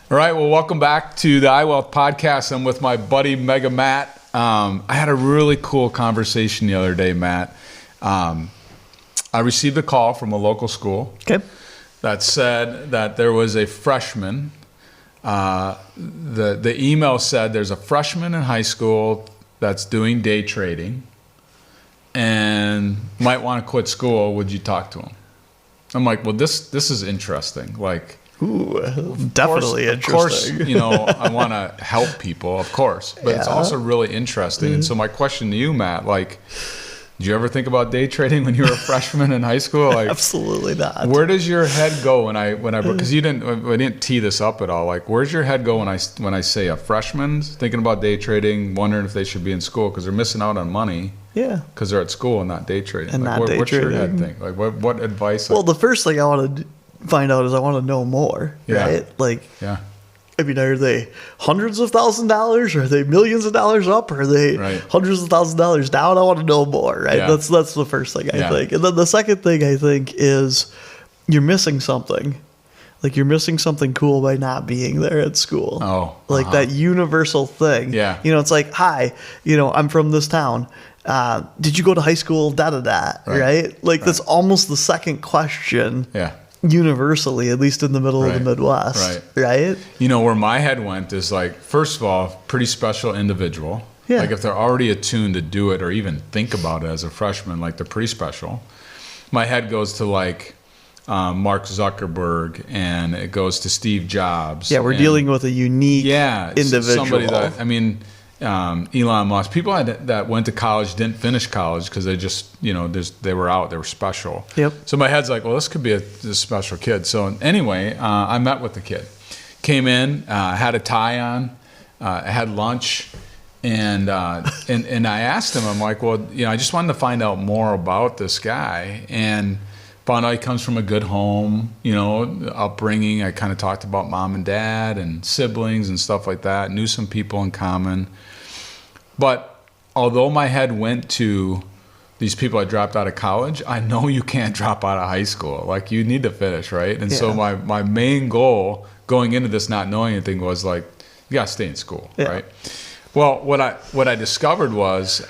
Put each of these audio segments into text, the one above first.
All right, well, welcome back to the iWealth podcast. I'm with my buddy, Mega Matt. I had a really cool conversation the other day, Matt. I received a call from a local school that said that there was a freshman. The email said there's a freshman in high school that's doing day trading and might want to quit school. Would you talk to him? I'm like, well, this is interesting. Like, ooh, definitely interesting. Of course, I want to help people, of course, but it's also really interesting. And so my question to you, Matt, like, did you ever think about day trading when you were a freshman in high school? Like, absolutely not. Where does your head go when I because we didn't tee this up at all. Like, where's your head go when I say a freshman's thinking about day trading, wondering if they should be in school because they're missing out on money? Yeah, because they're at school and not day trading. And like, not day what's trading. Your head think? Like, what advice? Well, the first thing I want to find out is I want to know more. Right? Like, I mean, are they hundreds of $1,000s? Or are they millions of dollars up? Or are they hundreds of $1,000s down? I want to know more, right? Yeah. That's the first thing I think. And then the second thing I think is you're missing something. Like, you're missing something cool by not being there at school. Oh. Like that universal thing. Yeah. You know, it's like, hi, I'm from this town. Did you go to high school? Da-da-da, right? Like, that's almost the second question. Yeah. Universally, at least in the middle of the Midwest, right? Where my head went is like, first of all, pretty special individual. Yeah. Like, if they're already attuned to do it or even think about it as a freshman, like, they're pretty special. My head goes to like Mark Zuckerberg, and it goes to Steve Jobs. Yeah, we're dealing with a unique individual. Somebody that, Elon Musk, people that went to college didn't finish college because they just, they were out, they were special. Yep. So my head's like, well, this could be this special kid. So anyway, I met with the kid, came in, had a tie on, had lunch, and I asked him, I'm like, well, I just wanted to find out more about this guy, and found out he comes from a good home, upbringing. I kind of talked about mom and dad and siblings and stuff like that. Knew some people in common. But although my head went to these people that dropped out of college, I know you can't drop out of high school. Like, you need to finish, right? And so my main goal going into this not knowing anything was like, you got to stay in school, right? Well, what I discovered was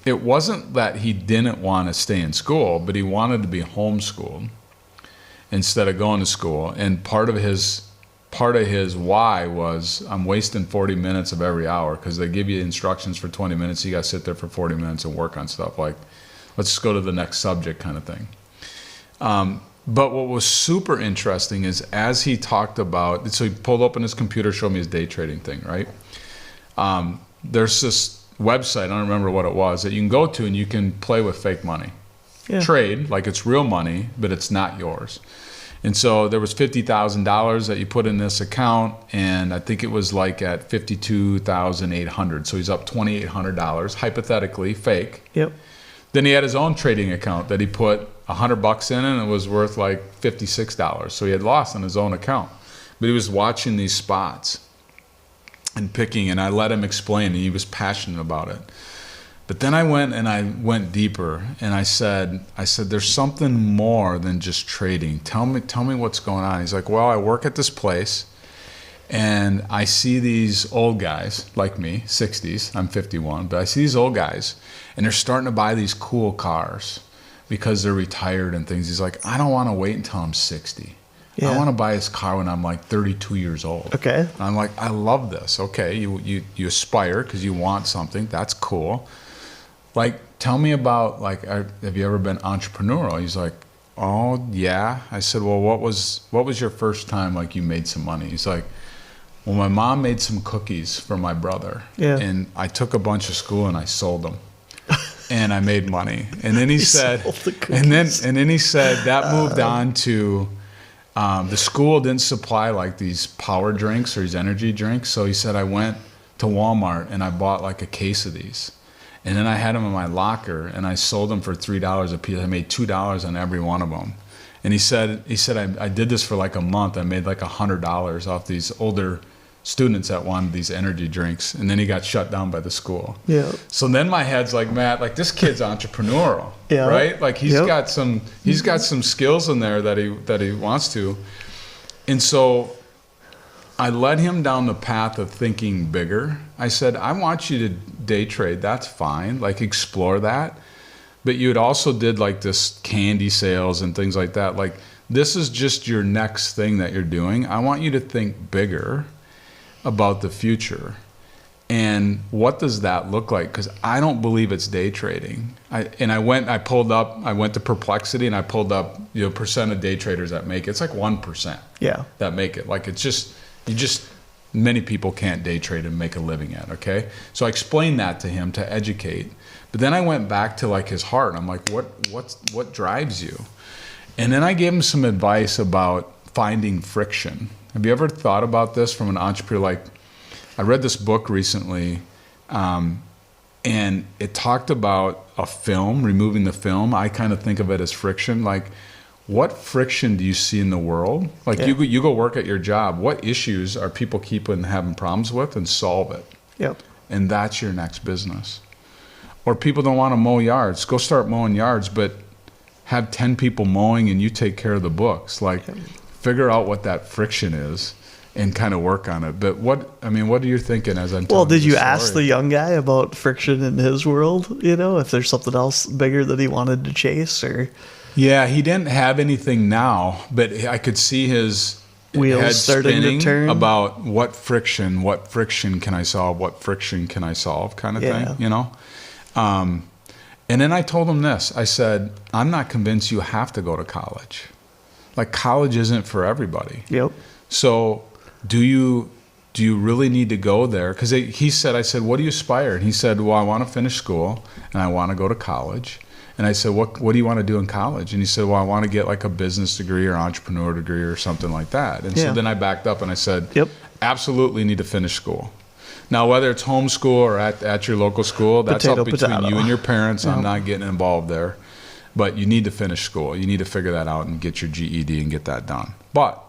it wasn't that he didn't want to stay in school, but he wanted to be homeschooled instead of going to school. And part of his why was, I'm wasting 40 minutes of every hour, because they give you instructions for 20 minutes. You got to sit there for 40 minutes and work on stuff. Like, let's just go to the next subject kind of thing. But what was super interesting is, as he talked about, so he pulled open his computer, showed me his day trading thing, right? There's this website, I don't remember what it was, that you can go to and you can play with fake money. Trade like it's real money, but it's not yours. And so there was $50,000 that you put in this account, and I think it was like at $52,800. So he's up $2,800, hypothetically fake. Yep. Then he had his own trading account that he put $100 in, and it was worth like $56. So he had lost on his own account, but he was watching these spots and picking, and I let him explain, and he was passionate about it. But then I went deeper, and I said, there's something more than just trading. Tell me what's going on. He's like, well, I work at this place, and I see these old guys like me, 60s, I'm 51, but I see these old guys, and they're starting to buy these cool cars because they're retired and things. He's like, I don't want to wait until I'm 60. I want to buy this car when I'm like 32 years old. Okay. And I'm like, I love this. Okay, you aspire because you want something. That's cool. Like, tell me about, like, have you ever been entrepreneurial? He's like, oh, yeah. I said, well, what was your first time, like, you made some money? He's like, well, my mom made some cookies for my brother. Yeah. And I took a bunch of school and I sold them. And I made money. And then he said, and then he said that moved on to, the school didn't supply like these power drinks or these energy drinks. So he said, I went to Walmart and I bought like a case of these. And then I had them in my locker, and I sold them for $3 a piece. I made $2 on every one of them. And he said I did this for like a month. I made like $100 off these older students that wanted these energy drinks. And then he got shut down by the school. Yeah. So then my head's like, Matt, like, this kid's entrepreneurial, right? Like, he's got some skills in there that he wants to. And so I led him down the path of thinking bigger. I said, I want you to day trade. That's fine. Like, explore that. But you had also did like this candy sales and things like that. Like, this is just your next thing that you're doing. I want you to think bigger about the future. And what does that look like? Because I don't believe it's day trading. I went to Perplexity and I pulled up, percent of day traders that make it. It's like 1% that make it. Like, many people can't day trade and make a living at, okay? So I explained that to him to educate. But then I went back to like his heart. I'm like, what drives you? And then I gave him some advice about finding friction. Have you ever thought about this from an entrepreneur? Like, I read this book recently, and it talked about a film, removing the film. I kind of think of it as friction. Like, what friction do you see in the world? Like, you go work at your job. What issues are people having problems with, and solve it? Yep. And that's your next business. Or people don't want to mow yards. Go start mowing yards, but have 10 people mowing and you take care of the books. Like, figure out what that friction is and kind of work on it. But what are you thinking as I'm telling Well, did you story? ask the young guy about friction in his world? If there's something else bigger that he wanted to chase, or? Yeah, he didn't have anything now, but I could see his wheels head starting to turn about what friction can I solve? What friction can I solve? Kind of thing, And then I told him this. I said, I'm not convinced you have to go to college. Like, college isn't for everybody. Yep. So do you really need to go there? Because I said, what do you aspire? And he said, well, I want to finish school and I want to go to college. And I said, what do you want to do in college? And he said, well, I want to get like a business degree or entrepreneur degree or something like that. And so then I backed up and I said, absolutely need to finish school. Now, whether it's homeschool or at your local school, that's up between you and your parents. I'm not getting involved there. But you need to finish school. You need to figure that out and get your GED and get that done. But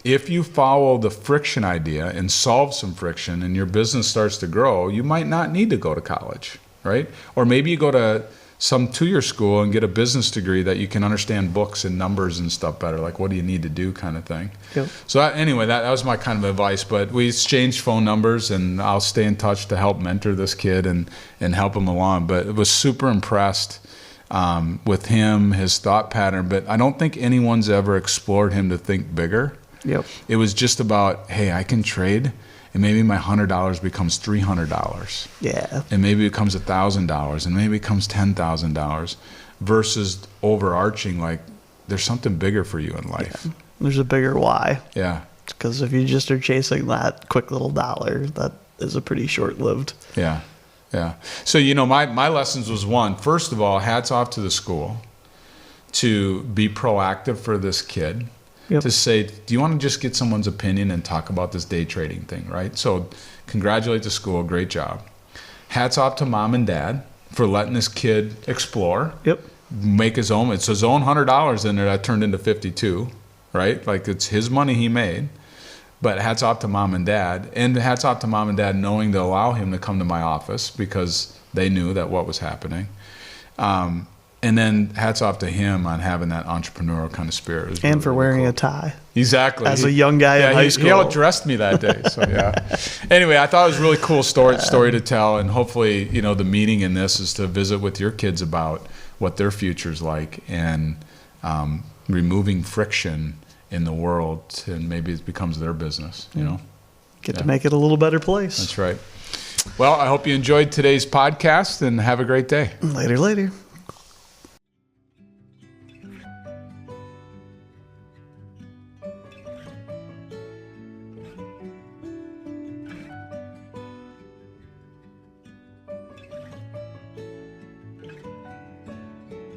if you follow the friction idea and solve some friction and your business starts to grow, you might not need to go to college, right? Or maybe you go to some two-year school and get a business degree that you can understand books and numbers and stuff better. Like, what do you need to do, kind of thing. Yep. So anyway, that was my kind of advice. But we exchanged phone numbers, and I'll stay in touch to help mentor this kid and help him along. But I was super impressed with him, his thought pattern. But I don't think anyone's ever explored him to think bigger. Yep. It was just about, hey, I can trade, and maybe my $100 becomes $300. Yeah. And maybe it becomes $1,000, and maybe it becomes $10,000, versus overarching, like, there's something bigger for you in life. Yeah. There's a bigger why. Yeah. Because if you just are chasing that quick little dollar, that is a pretty short-lived. Yeah. Yeah. So, my lessons was, one, first of all, hats off to the school to be proactive for this kid. Yep. To say, do you want to just get someone's opinion and talk about this day trading thing, right? So congratulate the school, great job. Hats off to mom and dad for letting this kid explore. Yep. Make his own. It's his own $100 in there that turned into 52, right? Like, it's his money he made. But hats off to mom and dad. And hats off to mom and dad knowing to allow him to come to my office because they knew that what was happening. And then hats off to him on having that entrepreneurial kind of spirit. And for wearing a tie. Exactly. As a young guy in high school. He outdressed me that day. So, yeah. Anyway, I thought it was a really cool story to tell. And hopefully, the meaning in this is to visit with your kids about what their future's like and removing friction in the world. And maybe it becomes their business, Get to make it a little better place. That's right. Well, I hope you enjoyed today's podcast and have a great day. Later.